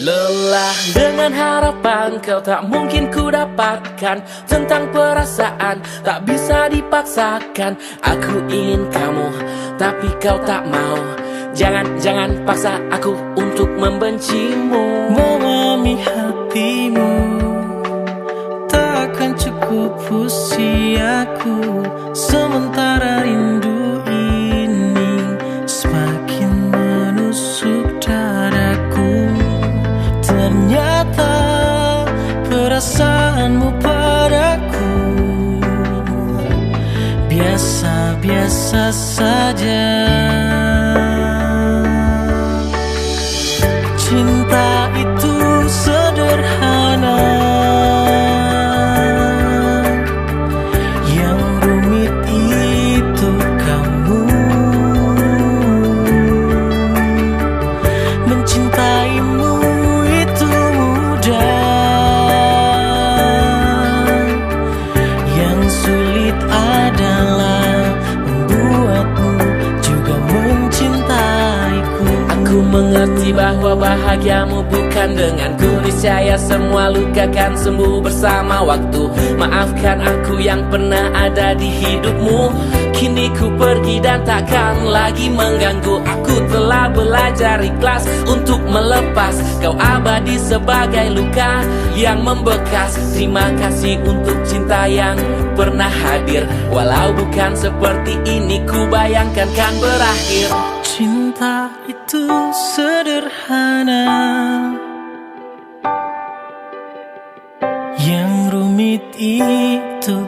Lelah dengan harapan kau tak mungkin ku dapatkan. Tentang perasaan tak bisa dipaksakan. Aku ingin kamu tapi kau tak mau. Jangan paksa aku untuk membencimu. Memahami hatimu takkan cukup usiaku. Sementara rindu ini semakin menusuk dadaku. Ternyata perasaanmu padaku biasa-biasa saja. Cinta itu sederhana, yang rumit itu kamu. Mencintaimu itu mudah, yang sulit adalah membuatmu juga mencintaiku. Aku mengerti bahwa bahagiamu bukan denganku. Niscaya semua luka kan sembuh bersama waktu. Maafkan aku yang pernah ada di hidupmu. Kini ku pergi dan takkan lagi mengganggu. Aku telah belajar ikhlas untuk melepas. Kau abadi sebagai luka yang membekas. Terima kasih untuk cinta yang pernah hadir. Walau bukan seperti ini ku bayangkan kan berakhir. Cinta itu sederhana, yang rumit itu